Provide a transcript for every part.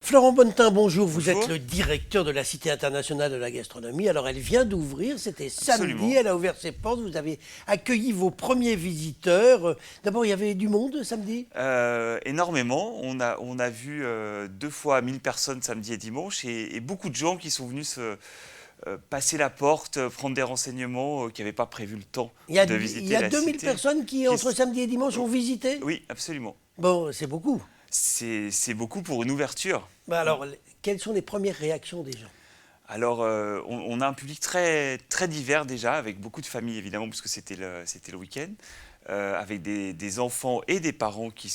Florent Bonnetin, bonjour. Vous êtes Bonjour. le directeur de la Cité internationale de la gastronomie. Alors, elle vient d'ouvrir, c'était samedi, Absolument. elle a ouvert ses portes. Vous avez accueilli vos premiers visiteurs. D'abord, il y avait du monde samedi? Énormément. On a vu 2 fois 1000 personnes samedi et dimanche et beaucoup de gens qui sont venus passer la porte, prendre des renseignements, qui n'avaient pas prévu le temps Il y a, de il y visiter a la 2000 cité. personnes qui, Qui entre s- samedi et dimanche, ont oh, visité. oui, absolument. Bon, c'est beaucoup. C'est beaucoup pour une ouverture. Bah alors, quelles sont les premières réactions des gens? Alors, on a un public très, très divers déjà, avec beaucoup de familles évidemment, puisque c'était le week-end, avec des enfants et des parents qui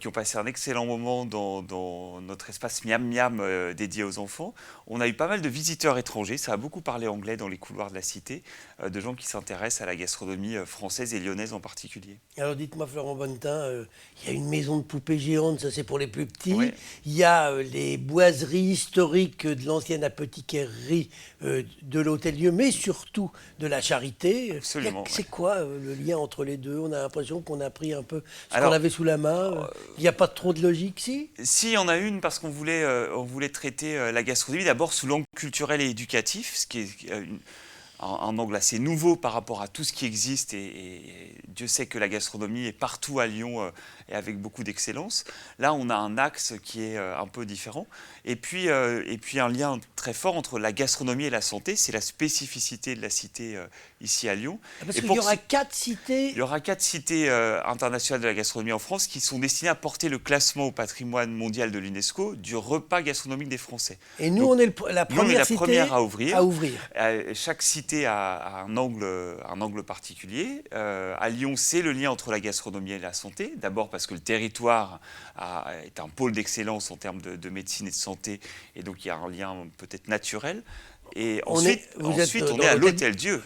ont passé un excellent moment dans notre espace Miam Miam dédié aux enfants. On a eu pas mal de visiteurs étrangers, ça a beaucoup parlé anglais dans les couloirs de la cité, de gens qui s'intéressent à la gastronomie française et lyonnaise en particulier. Alors dites-moi Florent Bonnetin, il y a une maison de poupées géantes, ça c'est pour les plus petits. Ouais, Il y a les boiseries historiques de l'ancienne apothicairerie de l'Hôtel-Dieu, mais surtout de la Charité. absolument. C'est quoi le lien entre les deux? On a l'impression qu'on a pris un peu ce qu'on Alors, avait sous la main. Il n'y a pas trop de logique, si? si, il y en a une parce qu'on voulait traiter la gastronomie d'abord sous l'angle culturel et éducatif, ce qui est un angle assez nouveau par rapport à tout ce qui existe et Dieu sait que la gastronomie est partout à Lyon et avec beaucoup d'excellence. Là, on a un axe qui est un peu différent et puis un lien très fort entre la gastronomie et la santé, c'est la spécificité de la cité ici à Lyon. Parce Et qu'il y pour aura 4 cités. il y aura 4 cités internationales de la gastronomie en France qui sont destinées à porter le classement au patrimoine mondial de l'UNESCO du repas gastronomique des Français. Et nous, Donc, on est la nous, on est première la cité première à ouvrir. à ouvrir. Chaque cité a un angle particulier. À Lyon, c'est le lien entre la gastronomie et la santé. D'abord parce que le territoire est un pôle d'excellence en termes de médecine et de santé, et donc il y a un lien peut-être naturel. Et Vous êtes ensuite, on dans est à l'hôtel. l'Hôtel-Dieu.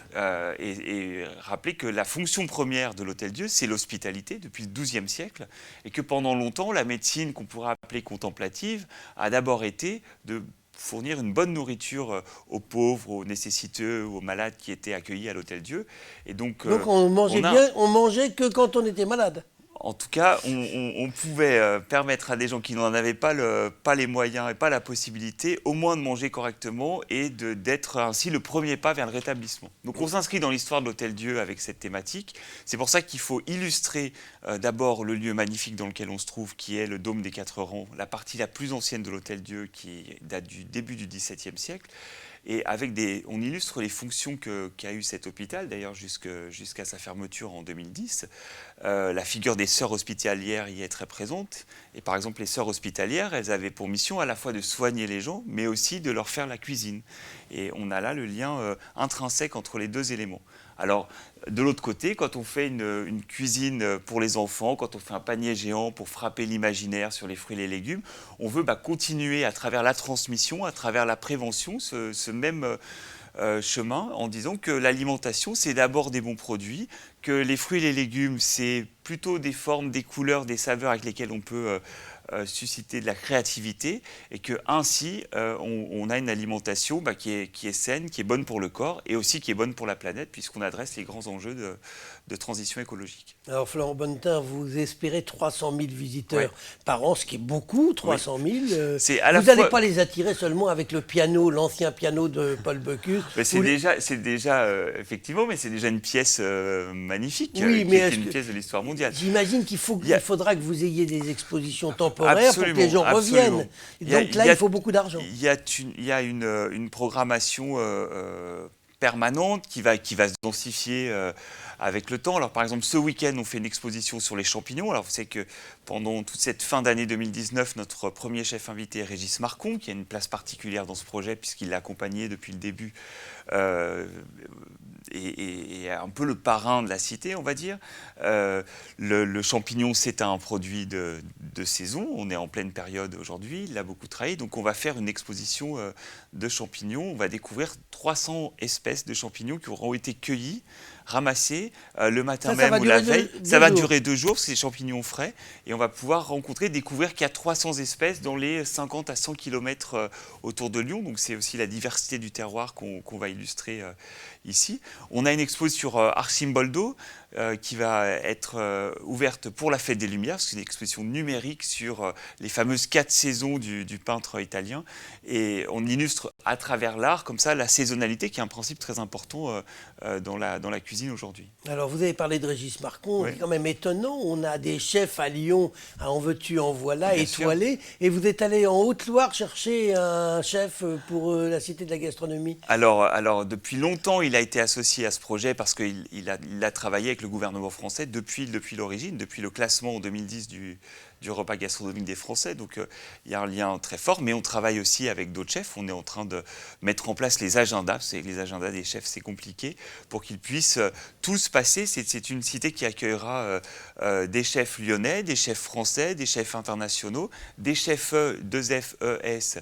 Et rappelez que la fonction première de l'Hôtel-Dieu, c'est l'hospitalité depuis le XIIe siècle. Et que pendant longtemps, la médecine qu'on pourrait appeler contemplative a d'abord été de fournir une bonne nourriture aux pauvres, aux nécessiteux, aux malades qui étaient accueillis à l'Hôtel-Dieu. Et donc, Donc on mangeait on a bien, on mangeait que quand on était malade. en tout cas, on pouvait permettre à des gens qui n'en avaient pas les moyens et pas la possibilité, au moins de manger correctement et d'être ainsi le premier pas vers le rétablissement. Donc on s'inscrit dans l'histoire de l'Hôtel-Dieu avec cette thématique. C'est pour ça qu'il faut illustrer d'abord le lieu magnifique dans lequel on se trouve, qui est le Dôme des Quatre Rangs, la partie la plus ancienne de l'Hôtel-Dieu qui date du début du XVIIe siècle. Et on illustre les fonctions qu'a eu cet hôpital, d'ailleurs jusqu'à sa fermeture en 2010. La figure des sœurs hospitalières y est très présente. Et par exemple, les sœurs hospitalières, elles avaient pour mission à la fois de soigner les gens, mais aussi de leur faire la cuisine. Et on a là le lien intrinsèque entre les deux éléments. Alors, de l'autre côté, quand on fait une cuisine pour les enfants, quand on fait un panier géant pour frapper l'imaginaire sur les fruits et les légumes, on veut continuer à travers la transmission, à travers la prévention, ce même chemin en disant que l'alimentation, c'est d'abord des bons produits, que les fruits et les légumes, c'est plutôt des formes, des couleurs, des saveurs avec lesquelles on peut susciter de la créativité et que ainsi on a une alimentation qui est saine, qui est bonne pour le corps et aussi qui est bonne pour la planète puisqu'on adresse les grands enjeux de transition écologique. Alors Florent Bonnetin, vous espérez 300 000 Ouais. visiteurs par an, ce qui est beaucoup, 300 000. C'est à la Vous n'allez fois pas les attirer seulement avec le piano, l'ancien piano de Paul Bocuse. mais Vous les- c'est déjà effectivement, mais c'est déjà une pièce magnifique Oui, qui mais était est-ce une que pièce de l'histoire mondiale. j'imagine Il y a- faudra que vous ayez des expositions temporaires pour que les gens Absolument. reviennent. Et donc là, il faut beaucoup d'argent. Il y a une programmation permanente qui va se densifier avec le temps. Alors par exemple, ce week-end, on fait une exposition sur les champignons. Alors vous savez que pendant toute cette fin d'année 2019, notre premier chef invité est Régis Marcon, qui a une place particulière dans ce projet puisqu'il l'a accompagné depuis le début et un peu le parrain de la cité, on va dire. Le champignon, c'est un produit de saison. On est en pleine période aujourd'hui. Il a beaucoup travaillé. Donc, on va faire une exposition de champignons. On va découvrir 300 espèces de champignons qui auront été cueillis ramasser le matin Ça même va ou la durer veille. deux Ça va jours. durer 2 jours, parce que c'est des champignons frais. Et on va pouvoir rencontrer, découvrir qu'il y a 300 espèces dans les 50 à 100 km autour de Lyon. Donc c'est aussi la diversité du terroir qu'on va illustrer ici. On a une expo sur Arcimboldo qui va être ouverte pour la Fête des Lumières. C'est une exposition numérique sur les fameuses 4 saisons du peintre italien. Et on illustre à travers l'art, comme ça, la saisonnalité, qui est un principe très important dans la cuisine aujourd'hui. Alors, vous avez parlé de Régis Marcon, Oui. c'est quand même étonnant. On a des chefs à Lyon, à En veux-tu, en voilà, Bien étoilés. Et vous êtes allé en Haute-Loire chercher un chef pour la Cité de la Gastronomie. Alors, depuis longtemps, il a été associé à ce projet parce qu'il a travaillé avec le gouvernement français depuis l'origine, depuis le classement en 2010 du repas gastronomique des Français. Donc, il y a un lien très fort. Mais on travaille aussi avec d'autres chefs. On est en train de mettre en place les agendas. C'est les agendas des chefs, c'est compliqué, pour qu'ils puissent tous passer. C'est une cité qui accueillera des chefs lyonnais, des chefs français, des chefs internationaux, des chefs 2FES,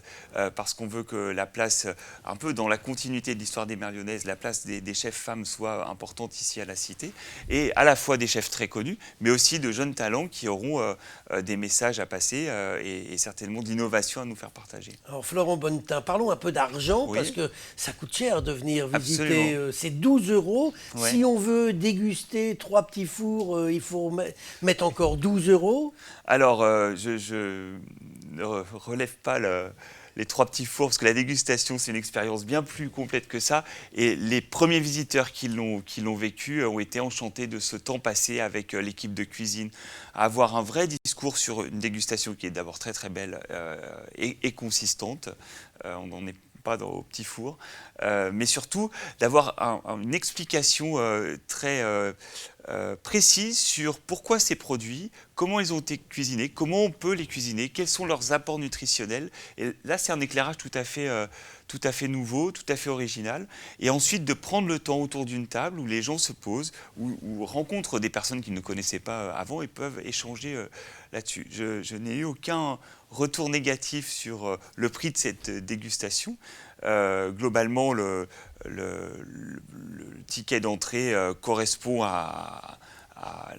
parce qu'on veut que la place, un peu dans la continuité de l'histoire des Mers lyonnaises, la place des chefs femmes soit importante ici à la cité, et à la fois des chefs très connus, mais aussi de jeunes talents qui auront des messages à passer et certainement de l'innovation à nous faire partager. Alors, Florent Bonnetin, parlons un peu d'argent, Oui. parce que ça coûte cher de venir visiter. Absolument. C'est 12 €. Ouais. Si on veut déguster 3 petits fours, il faut mettre encore 12 €. Alors, je ne relève pas les 3 petits fours, parce que la dégustation, c'est une expérience bien plus complète que ça. Et les premiers visiteurs qui l'ont vécu ont été enchantés de ce temps passé avec l'équipe de cuisine, à avoir un vrai discours sur une dégustation qui est d'abord très très belle et consistante. On n'en est pas au petit four, mais surtout d'avoir une explication très précise sur pourquoi ces produits, comment ils ont été cuisinés, comment on peut les cuisiner, quels sont leurs apports nutritionnels. Et là, c'est un éclairage tout à fait nouveau, tout à fait original. Et ensuite, de prendre le temps autour d'une table où les gens se posent, ou rencontrent des personnes qu'ils ne connaissaient pas avant et peuvent échanger là-dessus. Je n'ai eu aucun retour négatif sur le prix de cette dégustation. Globalement, le ticket d'entrée correspond à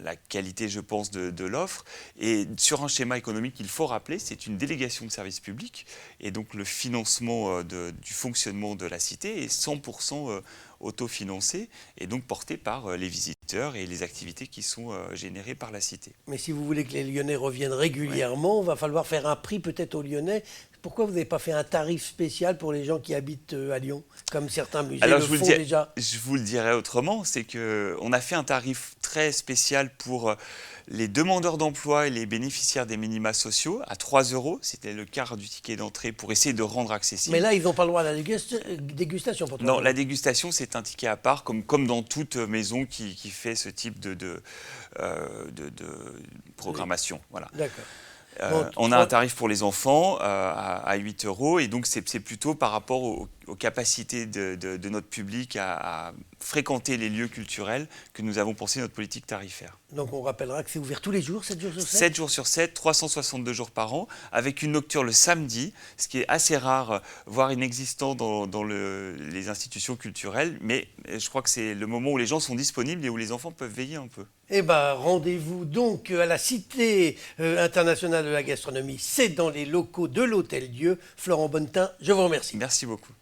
la qualité, je pense, de l'offre. Et sur un schéma économique, il faut rappeler, c'est une délégation de service public. Et donc, le financement du fonctionnement de la cité est 100% autofinancé et donc porté par les visiteurs et les activités qui sont générées par la cité. Mais si vous voulez que les Lyonnais reviennent régulièrement, il va falloir faire un prix peut-être aux Lyonnais. Pourquoi vous n'avez pas fait un tarif spécial pour les gens qui habitent à Lyon, comme certains musées Alors, le font déjà? je vous le dirais autrement, c'est qu'on a fait un tarif très spécial pour les demandeurs d'emploi et les bénéficiaires des minima sociaux à 3 €. C'était le quart du ticket d'entrée pour essayer de rendre accessible. Mais là, ils n'ont pas le droit à la dégustation pour 3 Non, €. la dégustation, c'est un ticket à part, comme dans toute maison qui fait ce type de programmation. Voilà. D'accord. On a un tarif pour les enfants à 8 € et donc c'est plutôt par rapport aux capacités de notre public à fréquenter les lieux culturels que nous avons pensé notre politique tarifaire. Donc on rappellera que c'est ouvert tous les jours, 7 jours sur 7. 7 jours sur 7, 362 jours par an, avec une nocturne le samedi, ce qui est assez rare, voire inexistant dans les institutions culturelles, mais je crois que c'est le moment où les gens sont disponibles et où les enfants peuvent veiller un peu. Eh bien, rendez-vous donc à la Cité internationale de la gastronomie. C'est dans les locaux de l'Hôtel Dieu. Florent Bonnetin, je vous remercie. Merci beaucoup.